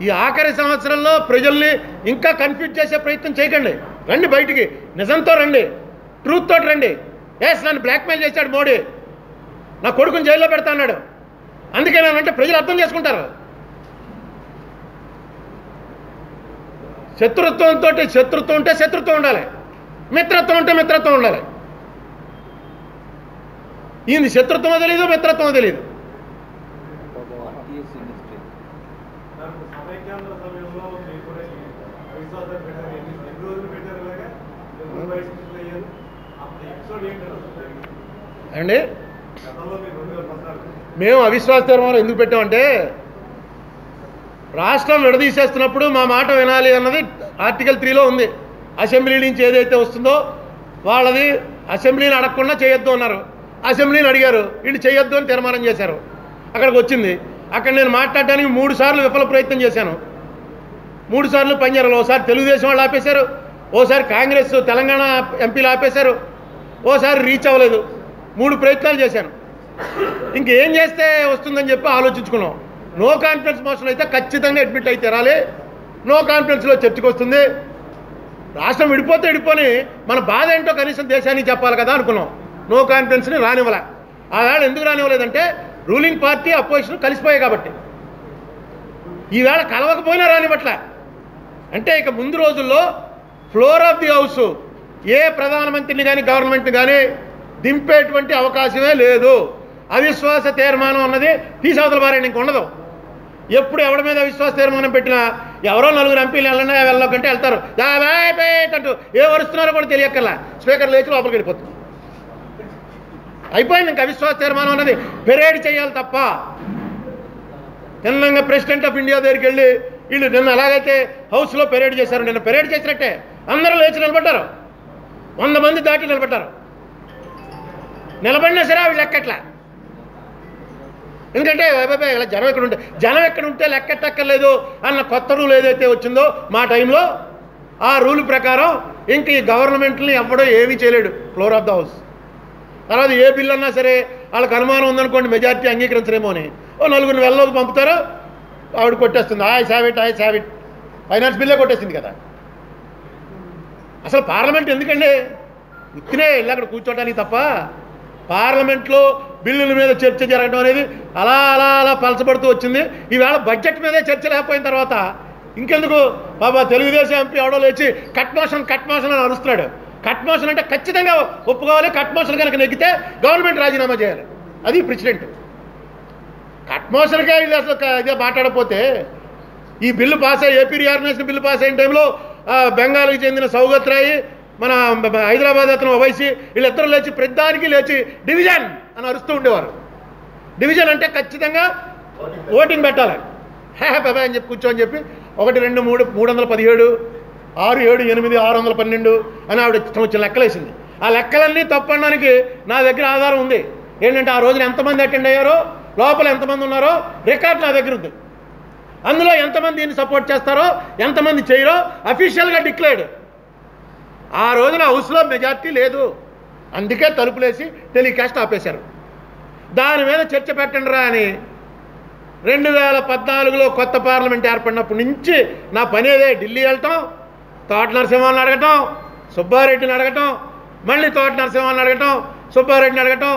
ఈ ఆఖరి సంవత్సరంలో ప్రజల్ని ఇంకా కన్ఫ్యూజ్ చేసే ప్రయత్నం చేయకండి. రండి బయటికి, నిజంతో రండి, ట్రూత్ తోటి రండి. నన్ను బ్లాక్మెయిల్ చేశాడు మోడీ, నా కొడుకుని జైల్లో పెడతా అన్నాడు. అందుకే నేనంటే ప్రజలు అర్థం చేసుకుంటారు. శత్రుత్వంతో శత్రుత్వం ఉంటే శత్రుత్వం ఉండాలి, మిత్రత్వం ఉంటే మిత్రత్వం ఉండాలి. ఈయన శత్రుత్వం తెలియదు, మిత్రత్వం తెలియదు. అండి మేము అవిశ్వాస తీర్మానం ఎందుకు పెట్టామంటే, రాష్ట్రం విడదీసేస్తున్నప్పుడు మా మాట వినాలి అన్నది ఆర్టికల్ 3లో ఉంది. అసెంబ్లీ నుంచి ఏదైతే వస్తుందో వాళ్ళది అసెంబ్లీని అడగకుండా చేయొద్దు అన్నారు. అసెంబ్లీని అడిగారు, వీళ్ళు చేయొద్దు అని తీర్మానం చేశారు. అక్కడికి వచ్చింది. అక్కడ నేను మాట్లాడడానికి 3 సార్లు విఫల ప్రయత్నం చేశాను. 3 సార్లు పనిచేయాలి. ఓసారి తెలుగుదేశం వాళ్ళు ఆపేశారు, ఓసారి కాంగ్రెస్ తెలంగాణ ఎంపీలు ఆపేశారు, ఓసారి రీచ్ అవ్వలేదు. 3 ప్రయత్నాలు చేశాను. ఇంకేం చేస్తే వస్తుందని చెప్పి ఆలోచించుకున్నాం. నో కాన్ఫిడెన్స్ మోషన్ అయితే ఖచ్చితంగా అడ్మిట్ అయితే రాలి, నో కాన్ఫిడెన్స్లో చర్చకు వస్తుంది. రాష్ట్రం విడిపోతే విడిపోని మన బాధ ఏంటో కనీసం దేశానికి చెప్పాలి కదా అనుకున్నాం. నో కాన్ఫిడెన్స్ని రానివ్వలే. ఆ వేళ ఎందుకు రానివ్వలేదంటే రూలింగ్ పార్టీ అపోజిషన్ కలిసిపోయాయి కాబట్టి. ఈవేళ కలవకపోయినా రానివ్వట్లే. అంటే ఇక ముందు రోజుల్లో ఫ్లోర్ ఆఫ్ ది హౌస్ ఏ ప్రధానమంత్రిని కానీ గవర్నమెంట్ని కానీ దింపేటువంటి అవకాశమే లేదు. అవిశ్వాస తీర్మానం అన్నది తీసవతల బారేండి, ఇంక ఉండదు. ఎప్పుడు ఎవరి మీద అవిశ్వాస తీర్మానం పెట్టినా ఎవరో 4 ఎంపీలు వెళ్ళకంటే వెళ్తారు అంటూ ఏ వరుస్తున్నారో కూడా తెలియక్కర్లా, స్పీకర్ లేచి లోపలికి వెళ్ళిపోతుంది. అయిపోయింది. ఇంక అవిశ్వాస తీర్మానం అన్నది పెరేడ్ చేయాలి తప్ప. తెలంగాణ ప్రెసిడెంట్ ఆఫ్ ఇండియా దగ్గరికి వెళ్ళి వీళ్ళు నిన్న ఎలాగైతే హౌస్లో పెరేడ్ చేశారు, నిన్న పెరేడ్ చేసినట్టే అందరూ లేచి నిలబడ్డారు. 100 మంది దాటి నిలబడ్డారు. నిలబడినా సరే అవి లెక్కట్లా. ఎందుకంటే ఇలా జనం ఎక్కడ ఉంటే లెక్కెట్టక్కర్లేదు అన్న కొత్త రూల్ ఏదైతే వచ్చిందో మా టైంలో, ఆ రూల్ ప్రకారం ఇంక ఈ గవర్నమెంట్ని ఎవడో ఏమీ చేయలేడు, ఫ్లోర్ ఆఫ్ ద హౌస్. తర్వాత ఏ బిల్ అన్నా సరే వాళ్ళకి అనుమానం ఉందనుకోండి, మెజారిటీ అంగీకరించరేమో అని 4 వెళ్ళలోకి పంపుతారు, ఆవిడ కొట్టేస్తుంది. ఐ సావిట్ ఫైనాన్స్ బిల్లే కొట్టేసింది కదా. అసలు పార్లమెంట్ ఎందుకండి? ఉత్తినే వెళ్ళి అక్కడ కూర్చోటానికి తప్ప పార్లమెంట్లో బిల్లుల మీద చర్చ జరగడం అనేది అలా అలా అలా పలచబడుతూ వచ్చింది. ఈవేళ బడ్జెట్ మీదే చర్చ లేకపోయిన తర్వాత ఇంకెందుకు బాబా తెలుగుదేశం ఎంపీ ఎవడో లేచి కట్ మోషన్ అని అరుస్తున్నాడు. కట్ మోషన్ అంటే ఖచ్చితంగా ఒప్పుకోవాలి. కట్ మోషన్ కనుక నెగ్గితే గవర్నమెంట్ రాజీనామా చేయాలి. అది ప్రెసిడెంట్. కట్ మోషన్గా వీళ్ళు అసలు ఇదే మాట్లాడకపోతే ఈ బిల్లు పాస్ అయ్యి ఏపీ రీఆర్గనైజేషన్ బిల్లు పాస్ అయిన టైంలో బెంగాల్కి చెందిన సౌగత్ రాయ్, మన హైదరాబాద్ అతను ఓవైసీ, వీళ్ళిద్దరూ లేచి ప్రతిదానికి లేచి డివిజన్ అని అరుస్తూ ఉండేవారు. డివిజన్ అంటే ఖచ్చితంగా ఓటింగ్ పెట్టాలి. బాబాయ్ అని చెప్పి కూర్చోని చెప్పి 1 2 3 317 6 7 8 612 అని ఆవిడ వచ్చిన లెక్కలేసింది. ఆ లెక్కలన్నీ తప్పడానికి నా దగ్గర ఆధారం ఉంది. ఏంటంటే ఆ రోజున ఎంతమంది అటెండ్ అయ్యారో, లోపల ఎంతమంది ఉన్నారో రికార్డ్ నా దగ్గర ఉంది. అందులో ఎంతమంది దీన్ని సపోర్ట్ చేస్తారో ఎంతమంది చేయరో అఫీషియల్గా డిక్లేర్డ్. ఆ రోజున హౌస్లో మెజార్టీ లేదు, అందుకే తలుపులేసి టెలికాస్ట్ ఆపేశారు. దాని మీద చర్చ పెట్టండి రా అని 2014లో కొత్త పార్లమెంట్ ఏర్పడినప్పటి నుంచి నా పని అదే. ఢిల్లీ వెళ్ళటం, తోట నరసింహాన్ని అడగటం, సుబ్బారెడ్డిని అడగటం, మళ్ళీ తోట నరసింహాన్ని అడగటం, సుబ్బారెడ్డిని అడగటం.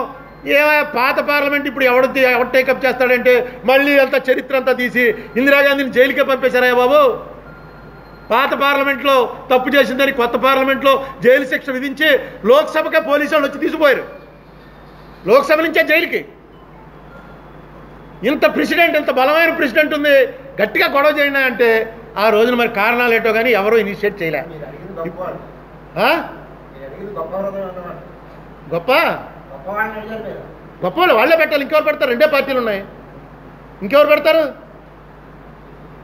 ఏమైనా పాత పార్లమెంట్ ఇప్పుడు ఎవడు టేకప్ చేస్తాడంటే మళ్ళీ అంతా చరిత్ర అంతా తీసి ఇందిరాగాంధీని జైలుకే పంపేశారా బాబు. పాత పార్లమెంట్లో తప్పు చేసిందని కొత్త పార్లమెంట్లో జైలు శిక్ష విధించి లోక్సభకే పోలీసు వాళ్ళు వచ్చి తీసుకుపోయారు, లోక్సభ నుంచే జైలుకి. ఇంత ప్రెసిడెంట్, ఇంత బలమైన ప్రెసిడెంట్ ఉంది, గట్టిగా గొడవ చేయండి అంటే ఆ రోజున మరి కారణాలు ఏంటో కానీ ఎవరో ఇనిషియేట్ చేయలే. గొప్ప వాళ్ళే పెట్టాలి. ఇంకెవరు పెడతారు? 2 పార్టీలు ఉన్నాయి, ఇంకెవరు పెడతారు?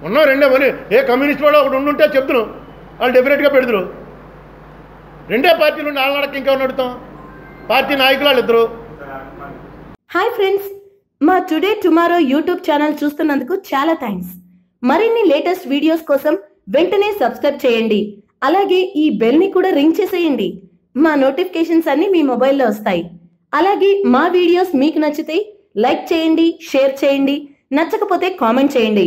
ఉన్నాం 2 మనీ. ఏ కమ్యూనిస్ట్ వాడు ఒకటి ఉండుంటే చెప్తును, వాళ్ళు డెఫినెట్గా పెడతారు. 2 పార్టీలు ఉండి వాళ్ళ నడక ఇంకెవరు నడుతాం? పార్టీ నాయకులు వాళ్ళు ఇద్దరు. హాయ్ ఫ్రెండ్స్, మా టుడే టుమారో యూట్యూబ్ ఛానల్ చూస్తున్నందుకు చాలా థ్యాంక్స్. మరిన్ని లేటెస్ట్ వీడియోస్ కోసం వెంటనే సబ్స్క్రైబ్ చేయండి. అలాగే ఈ బెల్ ని కూడా రింగ్ చేసేయండి. మా నోటిఫికేషన్స్ అన్ని మీ మొబైల్లో వస్తాయి. అలాగే మా వీడియోస్ మీకు నచ్చితే లైక్ చేయండి, షేర్ చేయండి, నచ్చకపోతే కామెంట్ చేయండి.